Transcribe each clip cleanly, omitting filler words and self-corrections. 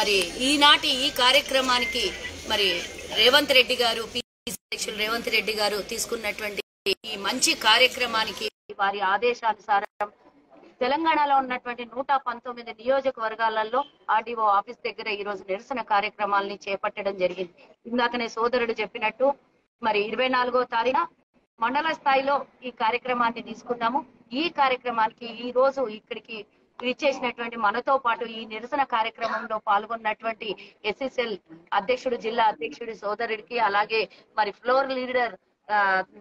మరి ఈనాటి ఈ కార్యక్రమానికి మరి రేవంత్ రెడ్డి గారు పిసిసి అధ్యక్షులు రేవంత్ రెడ్డి గారు తీసుకున్నటువంటి ఈ మంచి కార్యక్రమానికి వారి ఆదేశానుసారం తెలంగాణలో ఉన్నటువంటి 119 నియోజకవర్గాలలో ఆర్డీఓ ఆఫీస్ దగ్గర ఈ రోజు నిరసన కార్యక్రమాలని చేపట్టడం జరిగింది. ఇందాకనే సోదరుడు చెప్పినట్టు మరి 24వ తారీఖున మండల స్థాయిలో ఈ కార్యక్రమాన్ని తీసుకున్నాము. ఈ కార్యక్రమానికి ఈ రోజు ఇక్కడికి ఇచ్చేసినటువంటి మనతో పాటు ఈ నిరసన కార్యక్రమంలో పాల్గొన్నటువంటి ఎస్ఎస్ఎల్ అధ్యక్షుడు జిల్లా అధ్యక్షుడి సోదరుడికి, అలాగే మరి floor leader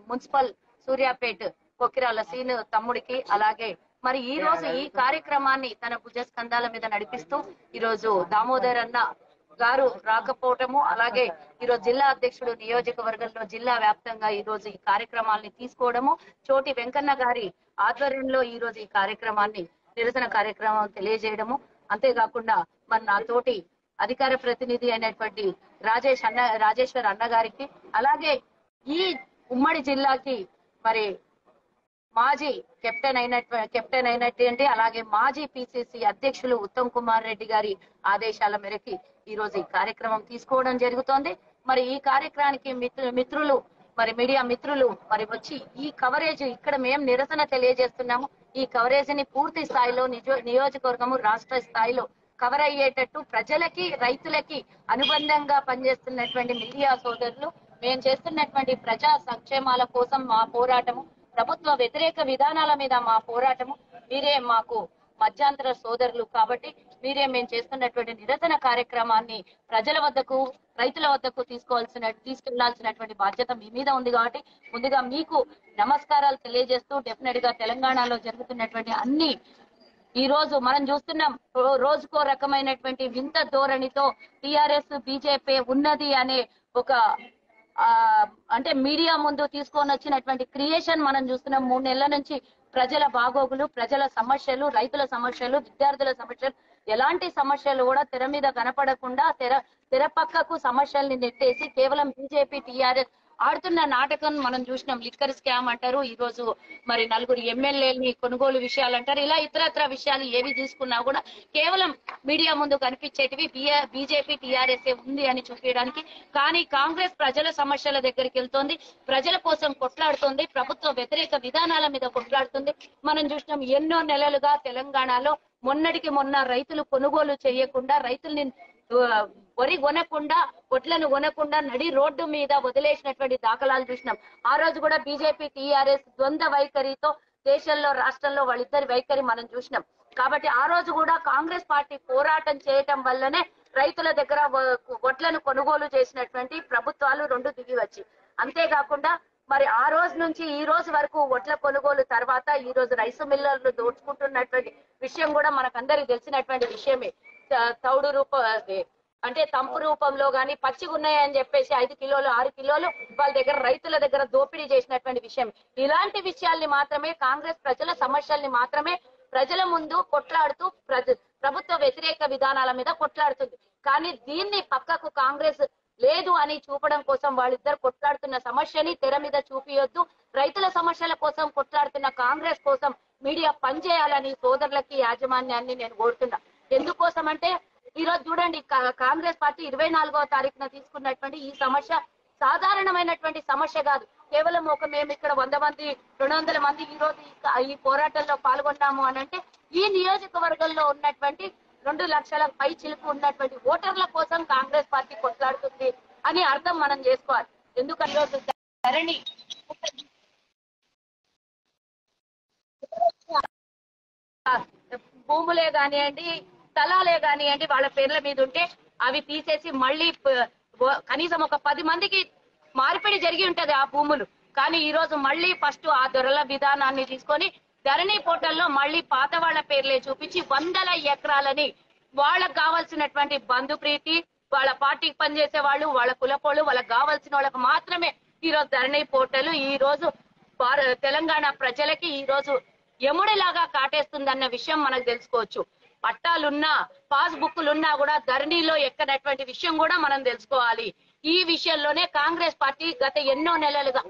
municipal Suryapet Kokirala సీన్ తమ్ముడికి, అలాగే మరి ఈ రోజు ఈ కార్యక్రమాన్ని తన భుజస్కంధాల మీద నడిపిస్తూ ఈ రోజు దామోదర్ అన్న గారు రాకపోవటము, అలాగే ఈరోజు జిల్లా అధ్యక్షుడు నియోజకవర్గంలో జిల్లా వ్యాప్తంగా ఈ రోజు ఈ కార్యక్రమాన్ని తీసుకోవడము, చోటి వెంకన్న గారి ఆధ్వర్యంలో ఈ రోజు ఈ కార్యక్రమాన్ని నిరసన కార్యక్రమం తెలియజేయడము, అంతేకాకుండా మరి నా తోటి అధికార ప్రతినిధి అయినటువంటి రాజేశ్వర్ అన్న గారికి, అలాగే ఈ ఉమ్మడి జిల్లాకి మరి మాజీ కెప్టెన్ అయినటువంటి అలాగే మాజీ పిసిసి అధ్యక్షులు ఉత్తమ్ కుమార్ రెడ్డి గారి ఆదేశాల మేరకు ఈ రోజు ఈ కార్యక్రమం తీసుకోవడం జరుగుతోంది. మరి ఈ కార్యక్రమానికి మిత్రులు మరి మీడియా మిత్రులు మరి వచ్చి ఈ కవరేజ్ ఇక్కడ మేము నిరసన తెలియజేస్తున్నాము, ఈ కవరేజ్ ని పూర్తి స్థాయిలో నియోజకవర్గము రాష్ట్ర స్థాయిలో కవర్ అయ్యేటట్టు ప్రజలకి రైతులకి అనుబంధంగా పనిచేస్తున్నటువంటి మీడియా సోదరులు మేము చేస్తున్నటువంటి ప్రజా సంక్షేమాల కోసం మా పోరాటము, ప్రభుత్వ వ్యతిరేక విధానాల మీద మా పోరాటము, మీరే మాకు మధ్యాంతర సోదరులు కాబట్టి మీరే మేము చేస్తున్నటువంటి నిరసన కార్యక్రమాన్ని ప్రజల వద్దకు రైతుల వద్దకు తీసుకెళ్లాల్సినటువంటి బాధ్యత మీ మీద ఉంది. కాబట్టి ముందుగా మీకు నమస్కారాలు తెలియజేస్తూ డెఫినెట్ గా తెలంగాణలో జరుగుతున్నటువంటి అన్ని ఈ రోజు మనం చూస్తున్నాం, రోజుకో రకమైనటువంటి వింత ధోరణితో టిఆర్ఎస్ బీజేపీ ఉన్నది అనే ఒక అంటే మీడియా ముందు తీసుకొని వచ్చినటువంటి క్రియేషన్ మనం చూస్తున్నాం. 3 నెలల నుంచి ప్రజల బాగోగులు, ప్రజల సమస్యలు, రైతుల సమస్యలు, విద్యార్థుల సమస్యలు, ఎలాంటి సమస్యలు కూడా తెర మీద కనపడకుండా తెర పక్కకు సమస్యల్ని నెట్టేసి కేవలం బీజేపీ టీఆర్ఎస్ ఆడుతున్న నాటకం మనం చూసినాం. లిక్కర్ స్కామ్ అంటారు, ఈ రోజు మరి 4 ఎమ్మెల్యేలని కొనుగోలు విషయాలు అంటారు, ఇలా ఇతరత్ర విషయాలు ఏవి తీసుకున్నా కూడా కేవలం మీడియా ముందు కనిపించేటివి బీజేపీ టీఆర్ఎస్ ఉంది అని చూపించడానికి. కానీ కాంగ్రెస్ ప్రజల సమస్యల దగ్గరికి వెళ్తోంది, ప్రజల కోసం కొట్లాడుతోంది, ప్రభుత్వ వ్యతిరేక విధానాల మీద కొట్లాడుతుంది. మనం చూసినాం ఎన్నో నెలలుగా తెలంగాణలో మొన్నటికి మొన్న రైతులు కొనుగోలు చేయకుండా, రైతుల్ని వరి కొనకుండా, వడ్లను కొనకుండా నడి రోడ్డు మీద వదిలేసినటువంటి దాఖలాలు చూసినాం. ఆ రోజు కూడా బీజేపీ టీఆర్ఎస్ ద్వంద్వ వైఖరితో దేశంలో రాష్ట్రంలో వాళ్ళిద్దరి వైఖరి మనం చూసినాం. కాబట్టి ఆ రోజు కూడా కాంగ్రెస్ పార్టీ పోరాటం చేయటం వల్లనే రైతుల దగ్గర వడ్లను కొనుగోలు చేసినటువంటి ప్రభుత్వాలు 2 దిగి వచ్చి, అంతేకాకుండా మరి ఆ రోజు నుంచి ఈ రోజు వరకు వడ్ల కొనుగోలు తర్వాత ఈ రోజు రైసు మిల్లర్లు దోచుకుంటున్నటువంటి విషయం కూడా మనకందరికి తెలిసినటువంటి విషయమే. తౌడు అంటే తంపు రూపంలో గాని పచ్చిగా ఉన్నాయని చెప్పేసి 5 కిలోలు 6 కిలోలు వాళ్ళ దగ్గర రైతుల దగ్గర దోపిడీ చేసినటువంటి విషయం. ఇలాంటి విషయాల్ని మాత్రమే కాంగ్రెస్ ప్రజల సమస్యల్ని మాత్రమే ప్రజల ముందు కొట్లాడుతూ ప్రభుత్వ వ్యతిరేక విధానాల మీద కొట్లాడుతుంది. కానీ దీన్ని పక్కకు కాంగ్రెస్ లేదు అని చూపడం కోసం వాళ్ళిద్దరు కొట్లాడుతున్న సమస్యని తెర మీద చూపియొద్దు. రైతుల సమస్యల కోసం కొట్లాడుతున్న కాంగ్రెస్ కోసం మీడియా పనిచేయాలని సోదరులకి యాజమాన్యాన్ని నేను కోరుతున్నా. ఎందుకోసం అంటే ఈ రోజు చూడండి, కాంగ్రెస్ పార్టీ 24వ తారీఖున తీసుకున్నటువంటి ఈ సమస్య సాధారణమైనటువంటి సమస్య కాదు. కేవలం మేము ఇక్కడ 100 మంది 200 మంది ఈ రోజు ఈ పోరాటంలో పాల్గొన్నాము అని అంటే ఈ నియోజకవర్గంలో ఉన్నటువంటి 2 లక్షల పై చిలుకు ఉన్నటువంటి ఓటర్ల కోసం కాంగ్రెస్ పార్టీ కొట్లాడుతుంది అని అర్థం మనం చేసుకోవాలి. ఎందుకంటే ఈరోజు ధరణి భూములే కానివ్వండి, స్థలాలే కానివ్వండి, వాళ్ళ పేర్ల మీద ఉంటే అవి తీసేసి మళ్ళీ కనీసం ఒక 10 మందికి మార్పిడి జరిగి ఉంటది ఆ భూములు. కానీ ఈ రోజు మళ్ళీ ఫస్ట్ ఆ దొరల విధానాన్ని తీసుకొని ధరణి పోర్టల్లో మళ్ళీ పాత వాళ్ళ పేర్లే చూపించి 100 ఎకరాలని వాళ్ళకు కావాల్సినటువంటి బంధు ప్రీతి, వాళ్ళ పార్టీకి పనిచేసే వాళ్ళు, వాళ్ళ కులపోళ్ళు, వాళ్ళకి కావాల్సిన వాళ్ళకి మాత్రమే ఈ రోజు ధరణి పోర్టల్ ఈ రోజు తెలంగాణ ప్రజలకి ఈ రోజు ఎముడిలాగా కాటేస్తుందన్న విషయం మనకు తెలుసుకోవచ్చు. పట్టాలున్నా పాస్ బుక్లున్నా కూడా ధరణిలో ఎక్కనటువంటి విషయం కూడా మనం తెలుసుకోవాలి. ఈ విషయంలోనే కాంగ్రెస్ పార్టీ గత ఎన్నో నెలలుగా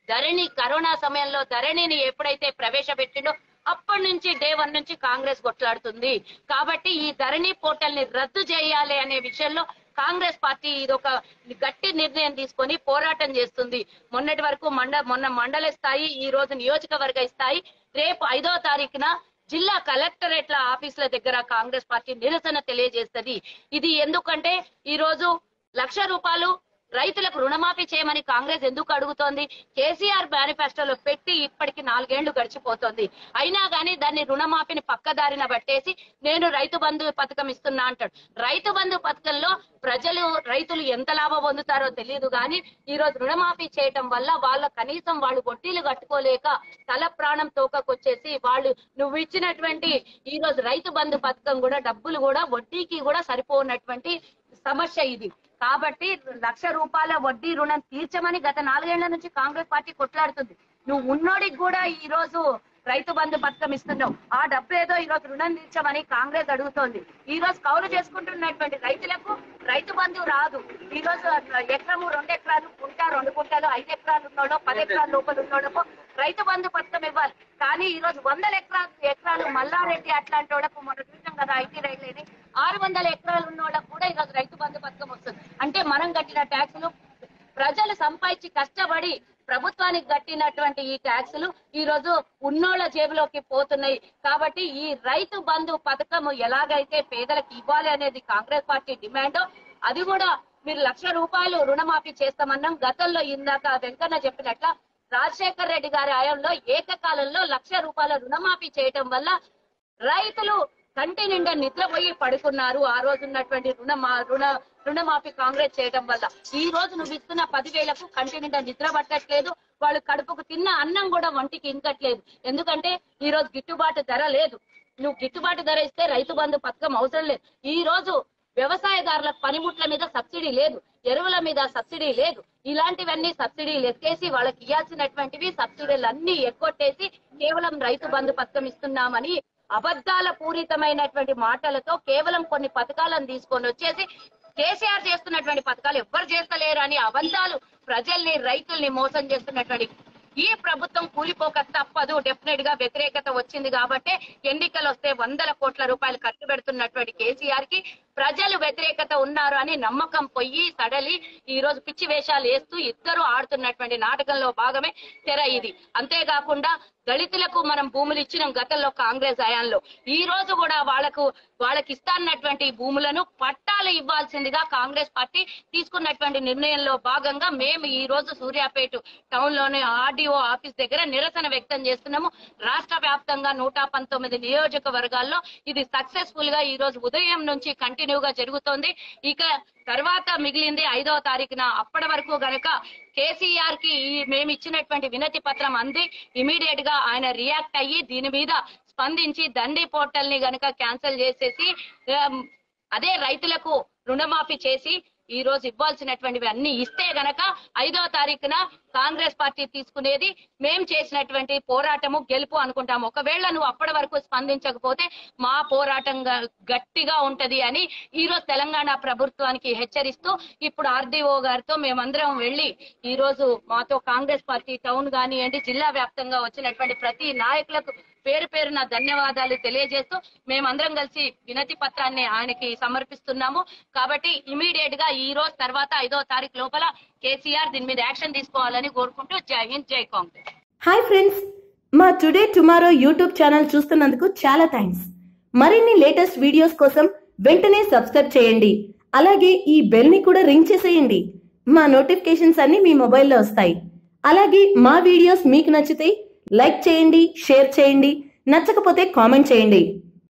ధరణి కరోనా సమయంలో ధరణిని ఎప్పుడైతే ప్రవేశపెట్టిండో అప్పటి నుంచి డే 1 నుంచి కాంగ్రెస్ కొట్లాడుతుంది. కాబట్టి ఈ ధరణి పోర్టల్ ని రద్దు చేయాలి అనే విషయంలో కాంగ్రెస్ పార్టీ ఇదొక గట్టి నిర్ణయం తీసుకొని పోరాటం చేస్తుంది. మొన్నటి వరకు మొన్న మండల స్థాయి, ఈ రోజు నియోజకవర్గ స్థాయి, రేపు 5వ తారీఖున జిల్లా కలెక్టరేట్ల ఆఫీసుల దగ్గర కాంగ్రెస్ పార్టీ నిరసన తెలియజేస్తుంది. ఇది ఎందుకంటే ఈ రోజు ₹1,00,000 రైతులకు రుణమాఫీ చేయమని కాంగ్రెస్ ఎందుకు అడుగుతోంది? కేసీఆర్ మేనిఫెస్టోలో పెట్టి ఇప్పటికి 4 ఏళ్లు గడిచిపోతోంది. అయినా గానీ దాన్ని రుణమాఫీని పక్కదారిన పట్టేసి నేను రైతు బంధు పథకం ఇస్తున్నా అంటాడు. రైతు బంధు పథకంలో రైతులు ఎంత లాభం పొందుతారో తెలియదు కానీ ఈ రోజు రుణమాఫీ చేయటం వల్ల కనీసం వాళ్ళు వడ్డీలు కట్టుకోలేక తల ప్రాణం తోకకొచ్చేసి నువ్వు ఇచ్చినటువంటి ఈ రోజు రైతు బంధు పథకం కూడా డబ్బులు కూడా వడ్డీకి కూడా సరిపోనటువంటి సమస్య ఇది. కాబట్టి ₹1,00,000 వడ్డీ రుణం తీర్చమని గత 4 ఏళ్ల నుంచి కాంగ్రెస్ పార్టీ కొట్లాడుతుంది. నువ్వు ఉన్నోడికి కూడా ఈ రోజు రైతు బంధు పథకం ఇస్తున్నావు. ఆ డబ్బు ఏదో ఈ రోజు రుణం తీర్చమని కాంగ్రెస్ అడుగుతోంది. ఈ రోజు కౌలు చేసుకుంటున్నటువంటి రైతులకు రైతు బంధు రాదు. ఈ రోజు ఎకరము 2 ఎకరాలు, కుంట 2 కుంటలు, 5 ఎకరాలు ఉన్నోడో 10 ఎకరాల లోపల ఉన్నోడో రైతు బంధు పథకం ఇవ్వాలి. కానీ ఈ రోజు 100 ఎకరాలు మల్లారెడ్డి అట్లాంటి వాళ్ళకు మనం చూసాం కదా, ఐటీ రైతులని 600 ఎకరాలు ఉన్న వాళ్ళకు కూడా ఈ రోజు రైతు బంధు పథకం వస్తుంది. అంటే మనం కట్టిన ట్యాక్సులు, ప్రజలు సంపాదించి కష్టపడి ప్రభుత్వానికి కట్టినటువంటి ఈ ట్యాక్సులు ఈ రోజు ఉన్నోళ్ల జేబులోకి పోతున్నాయి. కాబట్టి ఈ రైతు బంధు పథకం ఎలాగైతే పేదలకు ఇవ్వాలి అనేది కాంగ్రెస్ పార్టీ డిమాండ్, అది కూడా మీరు ₹1,00,000 రుణమాఫీ చేస్తామన్నాం. గతంలో ఇందాక వెంకన్న చెప్పినట్ల రాజశేఖర్ రెడ్డి గారి హయాంలో ఏకకాలంలో ₹1,00,000 రుణమాఫీ చేయటం వల్ల రైతులు కంటి నిండా నిద్రపోయి పడుకున్నారు. ఆ రోజు ఉన్నటువంటి రుణమాఫీ కాంగ్రెస్ చేయడం వల్ల ఈ రోజు నువ్వు ఇస్తున్న 10,000కు కంటి నిండా నిద్ర పట్టట్లేదు. వాళ్ళు కడుపుకు తిన్న అన్నం కూడా ఒంటికి ఇంకట్లేదు. ఎందుకంటే ఈ రోజు గిట్టుబాటు ధర లేదు. నువ్వు గిట్టుబాటు ధర ఇస్తే రైతు బంధు పథకం అవసరం లేదు. ఈ రోజు వ్యవసాయదారులకు పనిముట్ల మీద సబ్సిడీ లేదు, ఎరువుల మీద సబ్సిడీ లేదు. ఇలాంటివన్నీ సబ్సిడీలు ఎక్కేసి వాళ్ళకి ఇవ్వాల్సినటువంటివి సబ్సిడీలు అన్ని ఎక్కొట్టేసి కేవలం రైతు బంధు పథకం ఇస్తున్నామని అబద్ధాల పూరితమైనటువంటి మాటలతో కేవలం కొన్ని పథకాలను తీసుకొని వచ్చేసి కేసీఆర్ చేస్తున్నటువంటి పథకాలు ఎవ్వరు చేస్తలేరు అని అబద్ధాలు ప్రజల్ని, రైతుల్ని మోసం చేస్తున్నటువంటి ఈ ప్రభుత్వం కూలిపోక తప్పదు. డెఫినెట్ గా వ్యతిరేకత వచ్చింది కాబట్టి ఎన్నికలు వస్తే ₹100 కోట్ల ఖర్చు పెడుతున్నటువంటి కేసీఆర్ కి ప్రజలు వ్యతిరేకత ఉన్నారు అని నమ్మకం పొయ్యి సడలి ఈ రోజు పిచ్చి వేషాలు వేస్తూ ఇద్దరు ఆడుతున్నటువంటి నాటకంలో భాగమే తెర ఇది. అంతేకాకుండా దళితులకు మనం భూములు ఇచ్చినాం గతంలో కాంగ్రెస్ హయాంలో. ఈ రోజు కూడా వాళ్ళకి ఇస్తాన్నటువంటి భూములను పట్టాలు ఇవ్వాల్సిందిగా కాంగ్రెస్ పార్టీ తీసుకున్నటువంటి నిర్ణయంలో భాగంగా మేము ఈ రోజు సూర్యాపేట టౌన్ లోని ఆర్డీఓ ఆఫీస్ దగ్గర నిరసన వ్యక్తం చేస్తున్నాము. రాష్ట్ర వ్యాప్తంగా 119 నియోజకవర్గాల్లో ఇది సక్సెస్ఫుల్ గా ఈ రోజు ఉదయం నుంచి కంటిన్యూగా జరుగుతోంది. ఇక తర్వాత మిగిలింది 5వ తారీఖున. అప్పటి వరకు గనక కేసీఆర్ కి మేము ఇచ్చినటువంటి వినతి పత్రం అంది ఇమీడియట్ గా ఆయన రియాక్ట్ అయ్యి దీని మీద స్పందించి దండి పోర్టల్ ని గనక క్యాన్సిల్ చేసేసి అదే రైతులకు రుణమాఫీ చేసి ఈ రోజు ఇవ్వాల్సినటువంటివి అన్ని ఇస్తే గనక 5వ తారీఖున కాంగ్రెస్ పార్టీ తీసుకునేది మేము చేసినటువంటి పోరాటము గెలుపు అనుకుంటాము. ఒకవేళ నువ్వు అప్పటి వరకు స్పందించకపోతే మా పోరాటం గట్టిగా ఉంటది అని ఈ రోజు తెలంగాణ ప్రభుత్వానికి హెచ్చరిస్తూ ఇప్పుడు ఆర్డీఓ గారితో మేమందరం వెళ్లి ఈ రోజు మాతో కాంగ్రెస్ పార్టీ టౌన్ కానివ్వండి జిల్లా వ్యాప్తంగా వచ్చినటువంటి ప్రతి నాయకులకు పేరు పేరున ధన్యవాదాలు తెలియజేస్తూ మేమందరం కలిసి వినతి పత్రాన్ని ఆయనకి సమర్పిస్తున్నాము. కాబట్టి ఇమీడియట్ గా ఈ రోజు తర్వాత 5వ తారీఖు లోపల కేసీఆర్ దీని మీద యాక్షన్ తీసుకోవాలని కోరుకుంటూ జై హింద్, జై కాంగ్రెస్. హాయ్ ఫ్రెండ్స్, మా టుడే టుమారో యూట్యూబ్ ఛానల్ చూస్తున్నందుకు చాలా థ్యాంక్స్. మరిన్ని లేటెస్ట్ వీడియోస్ కోసం వెంటనే సబ్స్క్రైబ్ చేయండి. అలాగే ఈ బెల్ ని కూడా రింగ్ చేసేయండి. మా నోటిఫికేషన్స్ అన్ని మీ మొబైల్లో వస్తాయి. అలాగే మా వీడియోస్ మీకు నచ్చితే లైక్ చేయండి, షేర్ చేయండి, నచ్చకపోతే కామెంట్ చేయండి.